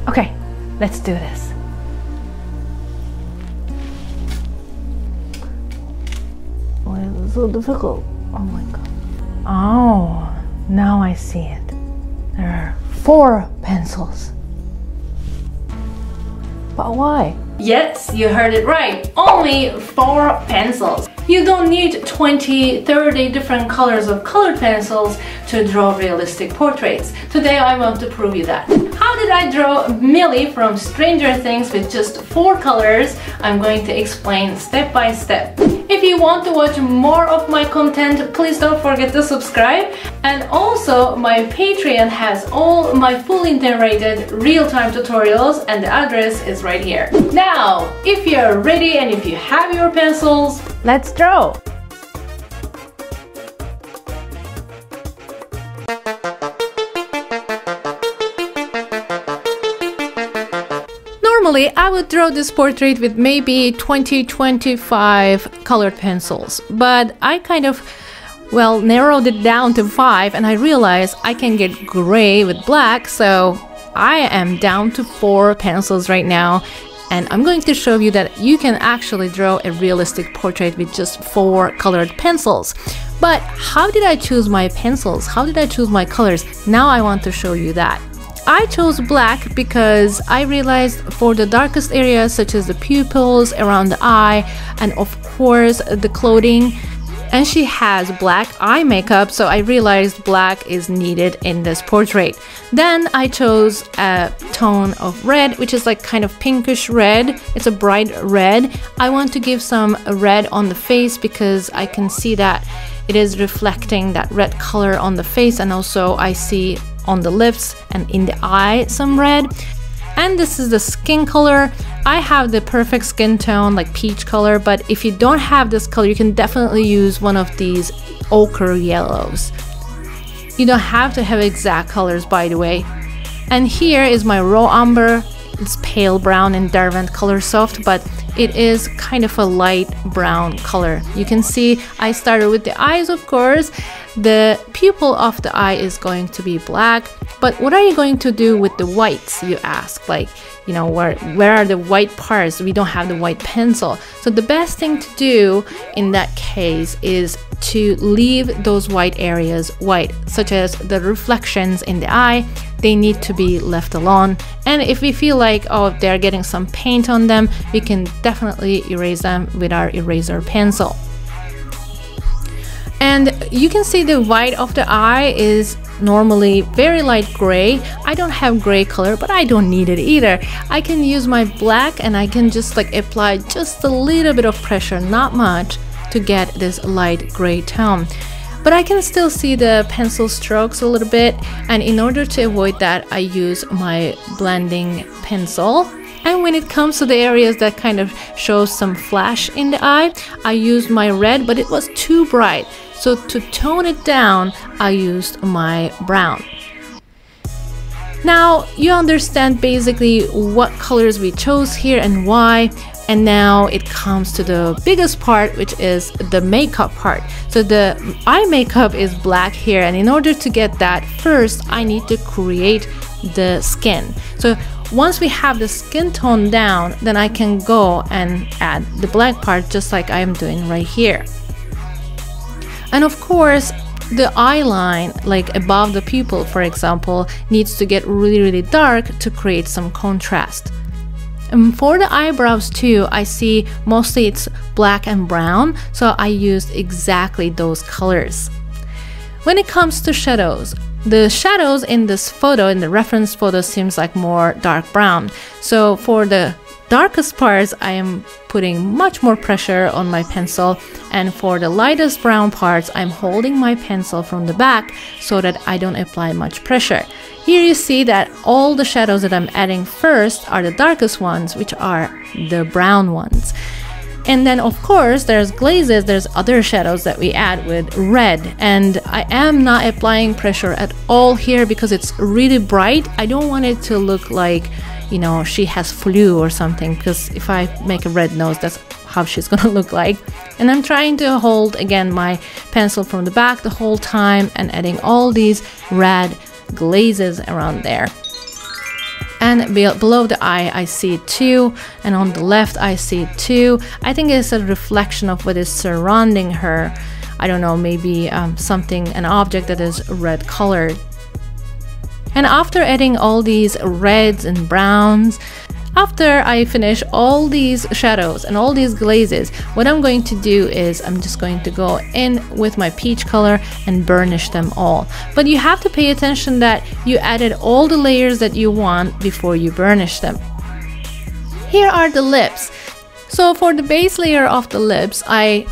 Okay, let's do this. Why is it so difficult? Oh my god. Oh, now I see it. There are 4 pencils. But why? Yes, you heard it right. Only 4 pencils. You don't need 20, 30 different colors of colored pencils to draw realistic portraits. Today I want to prove you that. How did I draw Millie from Stranger Things with just 4 colors? I'm going to explain step by step. If you want to watch more of my content, please don't forget to subscribe. And also my Patreon has all my fully narrated real-time tutorials, and the address is right here. Now, if you're ready and if you have your pencils, let's draw! Normally, I would draw this portrait with maybe 20-25 colored pencils, but I kind of, well, narrowed it down to 5, and I realized I can get gray with black, so I am down to 4 pencils right now. And I'm going to show you that you can actually draw a realistic portrait with just 4 colored pencils. But how did I choose my pencils? How did I choose my colors? Now I want to show you that. I chose black because I realized for the darkest areas such as the pupils, around the eye, and of course the clothing, and she has black eye makeup, so I realized black is needed in this portrait. Then I chose a tone of red, which is like kind of pinkish red. It's a bright red. I want to give some red on the face because I can see that it is reflecting that red color on the face, and also I see on the lips and in the eye some red. And this is the skin color. I have the perfect skin tone, like peach color, but if you don't have this color, you can definitely use one of these ochre yellows. You don't have to have exact colors, by the way. And here is my raw umber. It's pale brown in Derwent Coloursoft, but it is kind of a light brown color. You can see I started with the eyes, of course. The pupil of the eye is going to be black, but what are you going to do with the whites, you ask? Like, you know, where are the white parts? We don't have the white pencil. So the best thing to do in that case is to leave those white areas white, such as the reflections in the eye. They need to be left alone. And if we feel like, oh, they're getting some paint on them, we can definitely erase them with our eraser pencil. And you can see the white of the eye is normally very light gray. I don't have gray color, but I don't need it either. I can use my black and I can just like apply just a little bit of pressure, not much, to get this light gray tone. But I can still see the pencil strokes a little bit, and in order to avoid that, I use my blending pencil. And when it comes to the areas that kind of show some flash in the eye, I used my red, but it was too bright. So to tone it down, I used my brown. Now you understand basically what colors we chose here and why. And now it comes to the biggest part, which is the makeup part. So the eye makeup is black here, and in order to get that, first I need to create the skin. So once we have the skin tone down, then I can go and add the black part just like I am doing right here. And of course, the eye line, like above the pupil, for example, needs to get really, really dark to create some contrast. And for the eyebrows too, I see mostly it's black and brown, so I used exactly those colors. When it comes to shadows, the shadows in this photo, in the reference photo, seems like more dark brown. So for the darkest parts, I am putting much more pressure on my pencil, and for the lightest brown parts, I'm holding my pencil from the back so that I don't apply much pressure. Here you see that all the shadows that I'm adding first are the darkest ones, which are the brown ones. And then of course there's glazes, there's other shadows that we add with red, and I am not applying pressure at all here because it's really bright. I don't want it to look like, you know, she has flu or something, because if I make a red nose, that's how she's gonna look like. And I'm trying to hold again my pencil from the back the whole time and adding all these red glazes around there. And below the eye, I see it too. And on the left, I see it too. I think it's a reflection of what is surrounding her. I don't know, maybe an object that is red colored. And after adding all these reds and browns, after I finish all these shadows and all these glazes, what I'm going to do is I'm just going to go in with my peach color and burnish them all. But you have to pay attention that you added all the layers that you want before you burnish them. Here are the lips. So for the base layer of the lips, I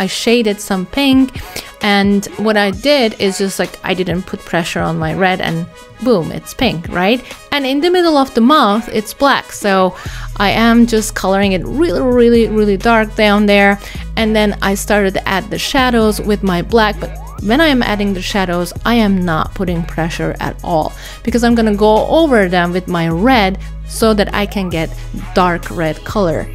shaded some pink, and what I did is just like I didn't put pressure on my red and boom, it's pink, right? And in the middle of the mouth, it's black. So I am just coloring it really dark down there. And then I started to add the shadows with my black, but when I am adding the shadows, I am not putting pressure at all because I'm gonna go over them with my red so that I can get dark red color.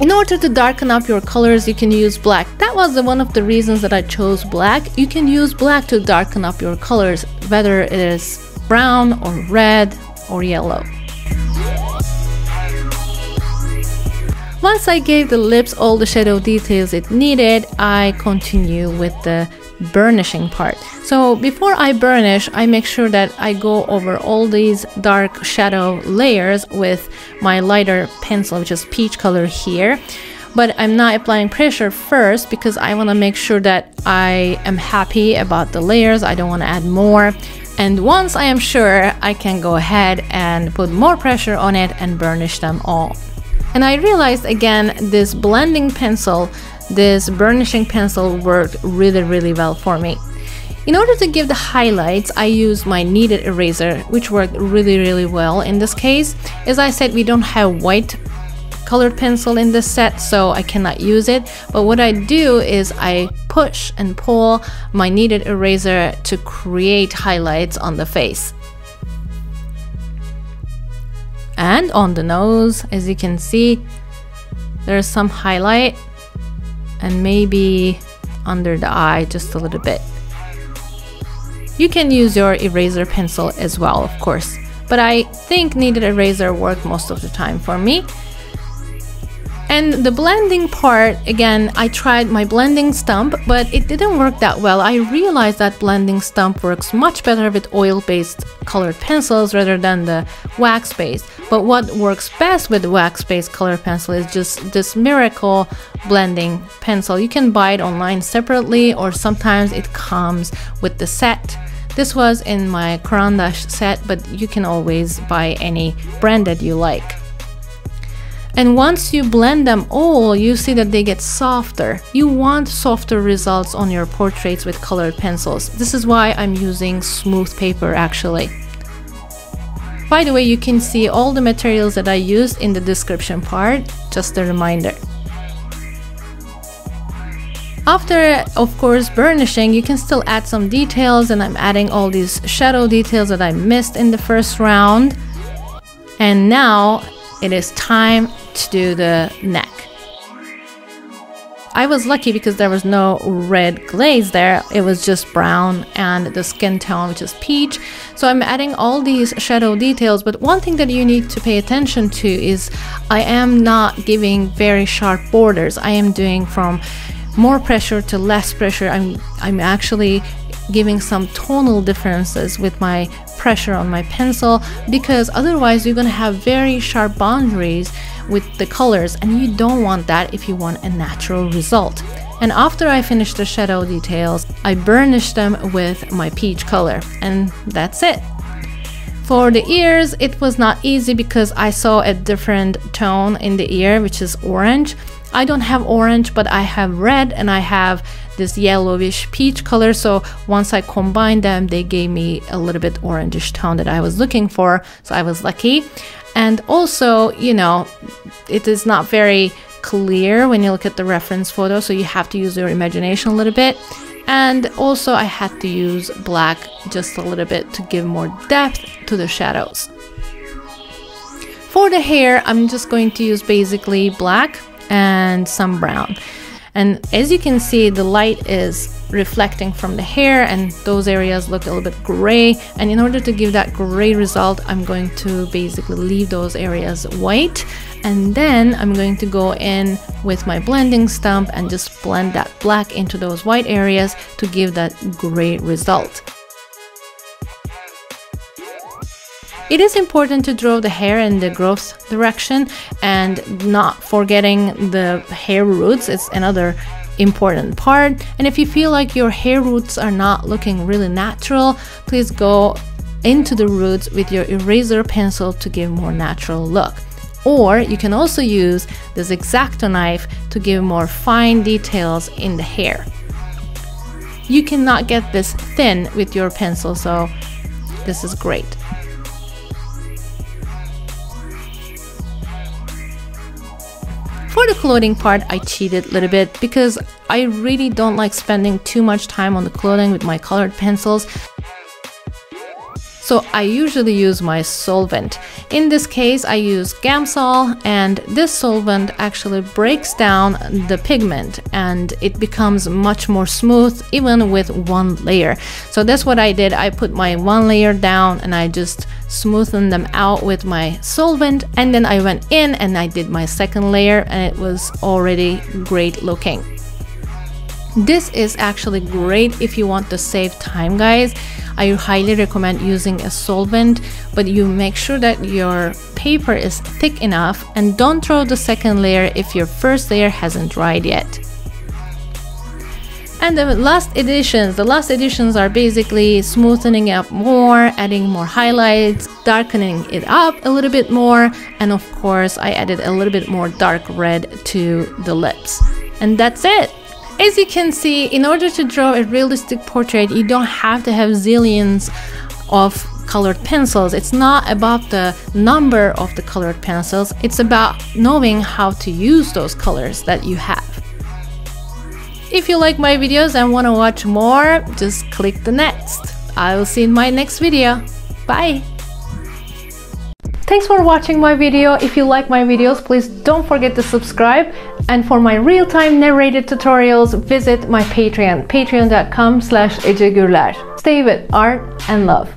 In order to darken up your colors, you can use black. That was one of the reasons that I chose black. You can use black to darken up your colors, whether it is brown or red or yellow. Once I gave the lips all the shadow details it needed, I continue with the burnishing part. So before I burnish, I make sure that I go over all these dark shadow layers with my lighter pencil, which is peach color here. But I'm not applying pressure first because I want to make sure that I am happy about the layers. I don't want to add more. And once I am sure, I can go ahead and put more pressure on it and burnish them all. And I realized again, this blending pencil, this burnishing pencil worked really well for me. In order to give the highlights, I used my kneaded eraser, which worked really well in this case. As I said, we don't have white colored pencil in this set, so I cannot use it. But what I do is I push and pull my kneaded eraser to create highlights on the face. And on the nose, as you can see, there's some highlight, and maybe under the eye just a little bit. You can use your eraser pencil as well, of course, but I think kneaded eraser worked most of the time for me. And the blending part, again, I tried my blending stump, but it didn't work that well. I realized that blending stump works much better with oil-based colored pencils rather than the wax-based. But what works best with wax-based colored pencil is just this Miracle blending pencil. You can buy it online separately, or sometimes it comes with the set. This was in my Caran d'Ache set, but you can always buy any brand that you like. And once you blend them all, you see that they get softer. You want softer results on your portraits with colored pencils. This is why I'm using smooth paper actually. By the way, you can see all the materials that I used in the description part, just a reminder. After, of course, burnishing, you can still add some details, and I'm adding all these shadow details that I missed in the first round. And now it is time to do the neck. I was lucky because there was no red glaze there, it was just brown and the skin tone, which is peach. So I'm adding all these shadow details, but one thing that you need to pay attention to is I am not giving very sharp borders. I am doing from more pressure to less pressure. I'm actually giving some tonal differences with my pressure on my pencil, because otherwise you're going to have very sharp boundaries with the colors, and you don't want that if you want a natural result. And after I finish the shadow details, I burnish them with my peach color, and that's it. For the ears, it was not easy because I saw a different tone in the ear, which is orange. I don't have orange, but I have red and I have this yellowish peach color, so once I combined them, they gave me a little bit orangish tone that I was looking for, so I was lucky. And also, you know, it is not very clear when you look at the reference photo, so you have to use your imagination a little bit. And also I had to use black just a little bit to give more depth to the shadows. For the hair, I'm just going to use basically black and some brown. And as you can see, the light is reflecting from the hair and those areas look a little bit gray. And in order to give that gray result, I'm going to basically leave those areas white. And then I'm going to go in with my blending stump and just blend that black into those white areas to give that gray result. It is important to draw the hair in the growth direction and not forgetting the hair roots. It's another important part. And if you feel like your hair roots are not looking really natural, please go into the roots with your eraser pencil to give more natural look. Or you can also use this X-Acto knife to give more fine details in the hair. You cannot get this thin with your pencil, so this is great. For the clothing part, I cheated a little bit because I really don't like spending too much time on the clothing with my colored pencils. So I usually use my solvent. In this case, I use Gamsol, and this solvent actually breaks down the pigment and it becomes much more smooth even with one layer. So that's what I did. I put my one layer down and I just smoothened them out with my solvent, and then I went in and I did my second layer and it was already great looking. This is actually great if you want to save time, guys. I highly recommend using a solvent, but you make sure that your paper is thick enough and don't throw the second layer if your first layer hasn't dried yet. And the last editions are basically smoothening up more, adding more highlights, darkening it up a little bit more, and of course I added a little bit more dark red to the lips. And that's it! As you can see, in order to draw a realistic portrait, you don't have to have zillions of colored pencils. It's not about the number of the colored pencils, it's about knowing how to use those colors that you have. If you like my videos and want to watch more, just click the next. I will see you in my next video. Bye! Thanks for watching my video. If you like my videos, please don't forget to subscribe. And for my real-time narrated tutorials, visit my Patreon, patreon.com/Ece Gürler. Stay with art and love.